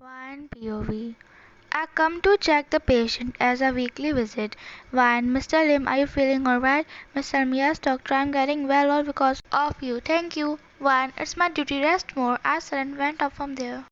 One POV. I come to check the patient as a weekly visit. One, Mr. Lim, are you feeling alright? Mr. Mia's doctor, I'm getting well all because of you. Thank you. One, it's my duty, rest more. I said and went up from there.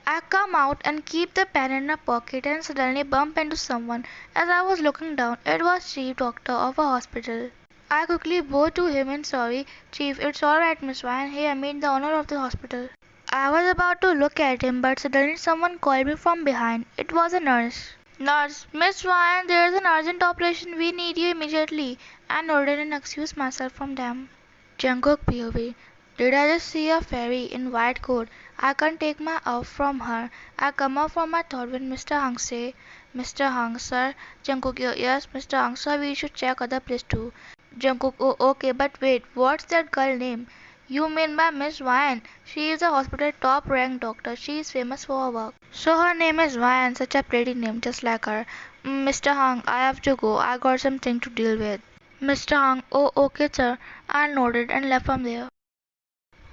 I come out and keep the pen in my pocket and suddenly bump into someone. As I was looking down, it was chief doctor of a hospital. I quickly bowed to him and sorry, chief, it's alright, Miss Wine. Hey, I meet the owner of the hospital. I was about to look at him, but suddenly someone called me from behind. It was a nurse. Nurse, Miss Ryan, there is an urgent operation. We need you immediately. I nodded and excused myself from them. Jungkook POV. Did I just see a fairy in white coat? I can't take my eye from her. I come up from my thought when Mr. Hung say, Mr. Hung, sir. Jungkook, yes, Mr. Hung, sir, we should check other place too. Jungkook, oh, okay, but wait, what's that girl name? You mean by Miss Ryan? She is a hospital top ranked doctor. She is famous for her work. So her name is Ryan, such a pretty name, just like her. Mr. Hung, I have to go. I got something to deal with. Mr. Hung, oh, okay, sir. I nodded and left from there.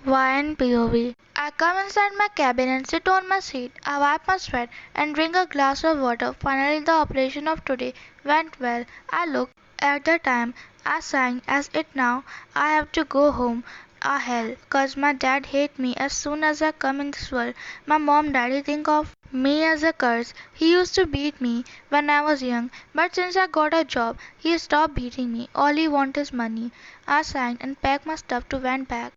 Ryan POV. I come inside my cabin and sit on my seat. I wipe my sweat and drink a glass of water. Finally, the operation of today went well. I looked at the time. I sang as it now. I have to go home. Ah hell, cause my dad hate me as soon as I come in this world. My mom daddy think of me as a curse. He used to beat me when I was young, but since I got a job, he stopped beating me. All he want is money. I sang and packed my stuff to went back.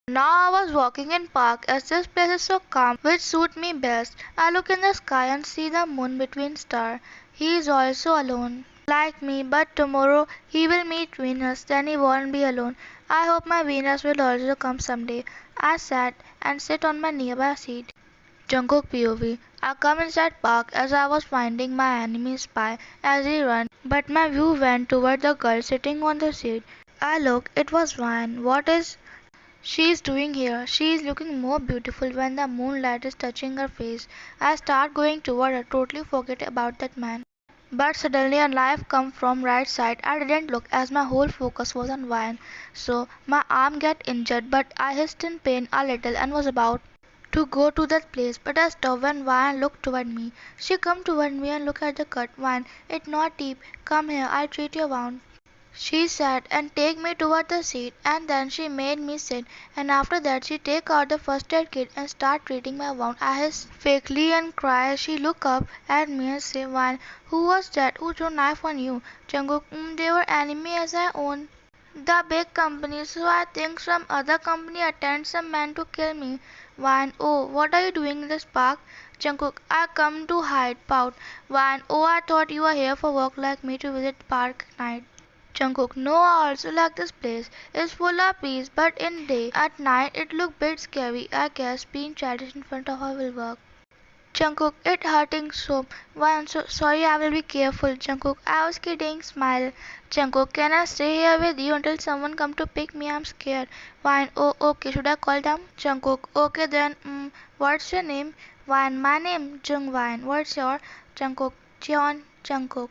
Now I was walking in park as this place is so calm which suit me best. I look in the sky and see the moon between stars. He is also alone. Like me, but tomorrow he will meet Venus, then he won't be alone. I hope my Venus will also come someday. I sat and sit on my nearby seat. Jungkook POV. I come inside park as I was finding my enemy spy as he ran, but my view went toward the girl sitting on the seat. I looked, it was Ryan. What is she is doing here? She is looking more beautiful when the moonlight is touching her face. I start going toward her, totally forget about that man. But suddenly a knife come from right side. I didn't look as my whole focus was on Vine. So my arm get injured but I hissed in pain a little and was about to go to that place. But I stopped when Vine looked toward me. She come toward me and look at the cut. Vine, it not deep. Come here, I'll treat your wound. She sat and take me toward the seat and then she made me sit and after that she take out the first aid kit and start treating my wound. I hiss fakely and cry. She look up at me and say, Wan, who was that who threw knife on you? Jungkook, they were enemy as I own. The big company, so I think some other company attend some man to kill me. Wan, oh, what are you doing in this park? Jungkook, I come to hide, pout. Wan, oh, I thought you were here for work like me to visit park at night. Jungkook, no, I also like this place. It's full of peace, but in day, at night, it look bit scary. I guess being childish in front of her will work. Jungkook, it hurting so. Why, I'm so sorry. I will be careful. Jungkook, I was kidding. Smile. Jungkook, can I stay here with you until someone come to pick me? I'm scared. Wine, oh, okay. Should I call them? Jungkook, okay then. What's your name? Wine, my name Jungwine. What's your? Jungkook, Jeon Jungkook.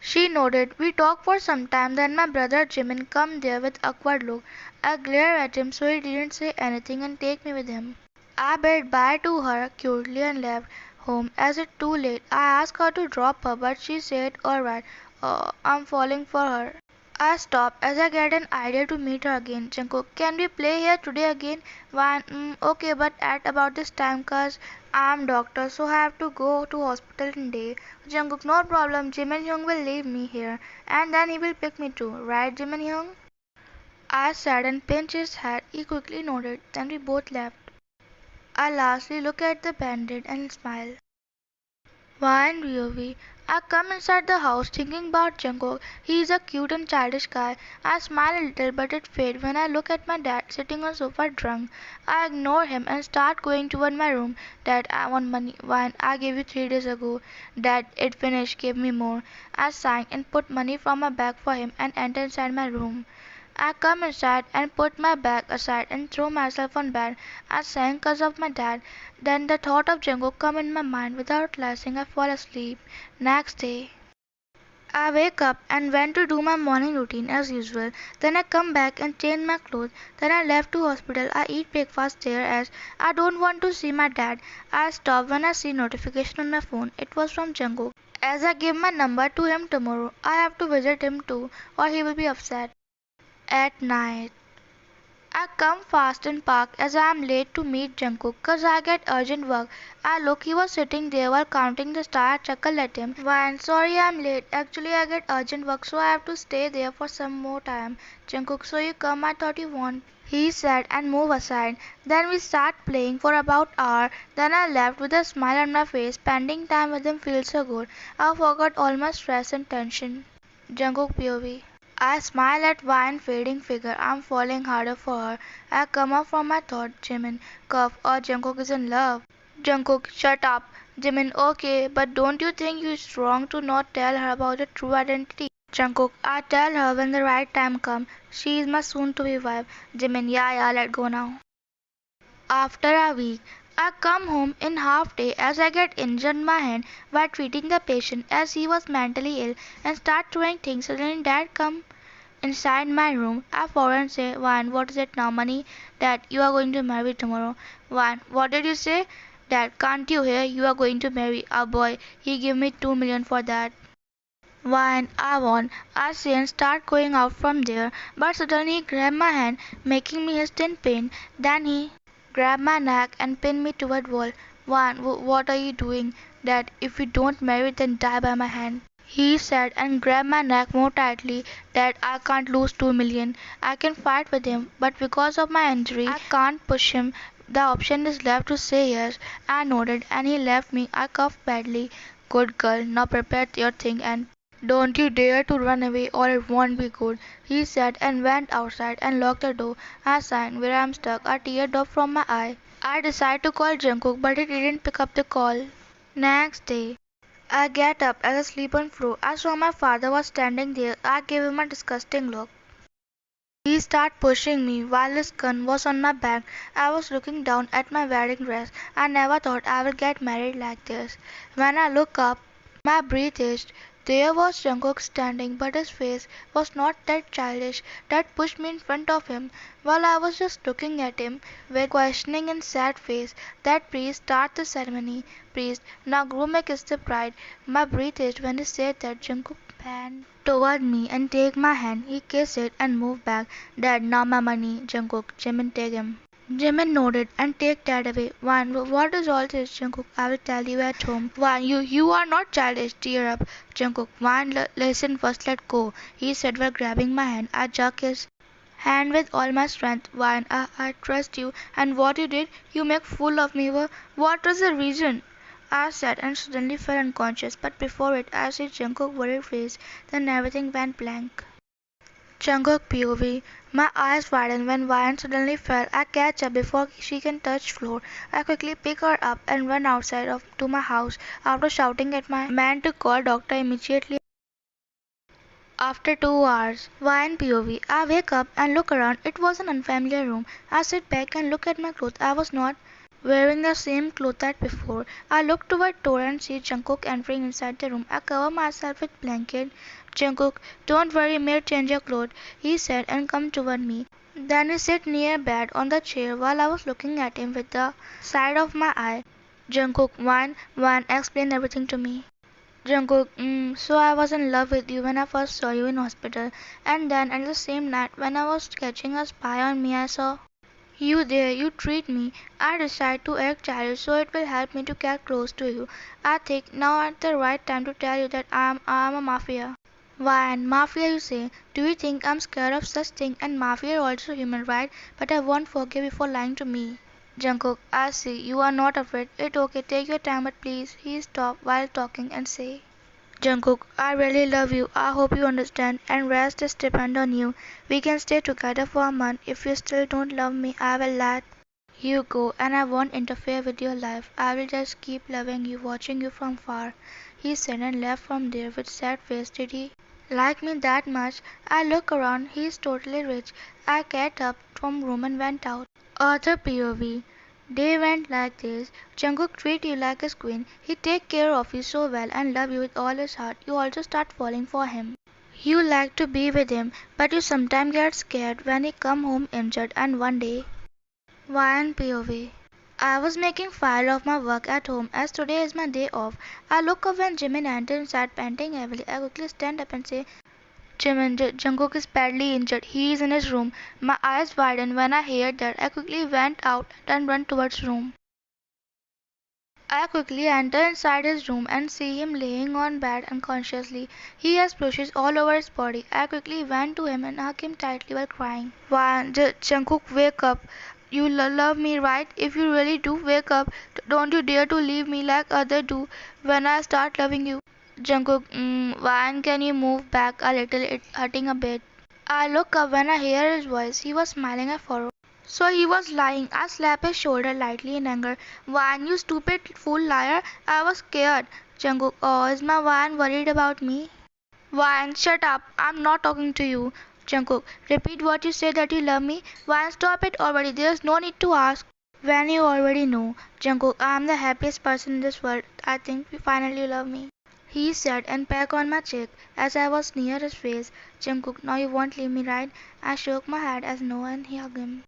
She nodded. We talked for some time, then my brother Jimin come there with awkward look. I glared at him so he didn't say anything and take me with him. I bade bye to her cutely and left home. As it too late, I asked her to drop her, but she said, alright, I'm falling for her. I stop as I get an idea to meet her again. Jungkook, can we play here today again? One, okay, but at about this time, cause I'm doctor, so I have to go to hospital in day. Jungkook, no problem. Jimin Hyung will leave me here, and then he will pick me too, right, Jimin Hyung? I said and pinched his head. He quickly nodded. Then we both left. I lastly looked at the bandit and smiled. Why and Ryovi. I come inside the house thinking about Jungkook. He is a cute and childish guy. I smile a little but it fades when I look at my dad sitting on sofa drunk. I ignore him and start going toward my room. Dad, I want money. Wine, I gave you 3 days ago. Dad, it finished. Give me more. I sang and put money from my bag for him and enter inside my room. I come inside and put my bag aside and throw myself on bed. I sang 'cause of my dad. Then the thought of Django come in my mind. Without realizing, I fall asleep. Next day, I wake up and went to do my morning routine as usual. Then I come back and change my clothes. Then I left to hospital. I eat breakfast there as I don't want to see my dad. I stop when I see notification on my phone. It was from Jungkook. As I give my number to him tomorrow, I have to visit him too or he will be upset. At night, I come fast and park as I am late to meet Jungkook cause I get urgent work. I look, he was sitting there while counting the star. I chuckle at him. Why? Sorry I'm late. Actually I get urgent work so I have to stay there for some more time. Jungkook, so you come, I thought you won't. He said and moved aside. Then we start playing for about an hour. Then I left with a smile on my face. Spending time with him feels so good. I forgot all my stress and tension. Jungkook POV. I smile at Vine's fading figure. I'm falling harder for her. I come up from my thought. Jimin, cough, or Jungkook is in love. Jungkook, shut up. Jimin, okay, but don't you think it's wrong to not tell her about her true identity? Jungkook, I'll tell her when the right time comes. She is my soon-to-be wife. Jimin, yeah, let go now. After a week, I come home in half day as I get injured my hand while treating the patient as he was mentally ill and start throwing things. Suddenly dad come inside my room. I fall and say, Wan, what is it now, money? Dad, you are going to marry tomorrow. Wan, what did you say? Dad, can't you hear? You are going to marry a boy. He gave me 2 million for that. Wan, I won. I say and start going out from there. But suddenly he grabbed my hand, making me hissed in pain. Then he grabbed my neck and pinned me toward wall. Wan, what are you doing? Dad, if you don't marry, then die by my hand. He said and grabbed my neck more tightly. That I can't lose 2 million. I can fight with him, but because of my injury, I can't push him. The option is left to say yes. I nodded and he left me. I coughed badly. Good girl, now prepare your thing and don't you dare to run away or it won't be good, he said and went outside and locked the door. I signed where I'm stuck. A tear dropped from my eye. I decided to call Jungkook, but he didn't pick up the call. Next day, I get up as I sleep on floor. I saw my father was standing there. I gave him a disgusting look. He started pushing me while his gun was on my back. I was looking down at my wedding dress. I never thought I would get married like this. When I look up, my breath is. There was Jungkook standing, but his face was not that childish that pushed me in front of him. While I was just looking at him with questioning and sad face, that priest started the ceremony. Priest, now groom may kiss the bride. My breath is when he said that. Jungkook bent toward me and take my hand. He kissed it and moved back. Dad, now my money. Jungkook, Jimin, take him. Jimin nodded and take that away. One, what is all this, Jungkook? I will tell you at home. One, you are not childish. Tear up, Jungkook. One, listen first. Let go. He said while grabbing my hand. I jerked his hand with all my strength. One, I trust you. And what you did, you make fool of me. What was the reason? I said and suddenly fell unconscious. But before it, I see Jungkook's worried face. Then everything went blank. Jungkook POV. My eyes widened when Vian suddenly fell. I catch her before she can touch floor. I quickly pick her up and run outside to my house after shouting at my man to call doctor immediately. After 2 hours, Vian POV. I wake up and look around. It was an unfamiliar room. I sit back and look at my clothes. I was not wearing the same clothes as before. I look toward door and see Jungkook entering inside the room. I cover myself with blanket. Jungkook, don't worry, may change your clothes, he said and come toward me. Then he sat near bed on the chair while I was looking at him with the side of my eye. Jungkook, one, explain everything to me. Jungkook, so I was in love with you when I first saw you in hospital, and then at the same night when I was catching a spy on me, I saw you there, you treat me. I decide to act childish so it will help me to get close to you. I think now at the right time to tell you that I am a mafia. Why, and mafia you say? Do you think I'm scared of such thing? And mafia are also human, right? But I won't forgive you for lying to me. Jungkook, I see. You are not afraid. It's okay. Take your time, but please. He stopped while talking and say, Jungkook, I really love you. I hope you understand. And rest is depend on you. We can stay together for a month. If you still don't love me, I will let you go, and I won't interfere with your life. I will just keep loving you, watching you from far. He said and left from there with sad face. Did he like me that much? I look around. He is totally rich. I get up from room and went out. Other POV. They went like this. Jungkook treat you like his queen. He take care of you so well and love you with all his heart. You also start falling for him. You like to be with him, but you sometimes get scared when he come home injured and one day. One POV. I was making file of my work at home as today is my day off. I look up when Jimin enters inside panting heavily. I quickly stand up and say, Jimin, Jungkook is badly injured. He is in his room. My eyes widen when I hear that. I quickly went out and run towards room. I quickly enter inside his room and see him laying on bed unconsciously. He has bruises all over his body. I quickly went to him and hugged him tightly while crying. Why, Jungkook, wake up. You love me, right? If you really do, wake up. Don't you dare to leave me like others do when I start loving you. Jungkook, why can you move back a little? It's hurting a bit. I look up when I hear his voice. He was smiling at Faro. So he was lying. I slapped his shoulder lightly in anger. Wan, you stupid fool liar. I was scared. Jungkook, oh, is my Wan worried about me? Wan, shut up. I'm not talking to you. Jungkook, repeat what you said that you love me. Wan, stop it already. There's no need to ask. When you already know. Jungkook, I'm the happiest person in this world. I think you finally love me. He said and pecked on my cheek as I was near his face. Jungkook, now you won't leave me, right? I shook my head as no and he hugged him.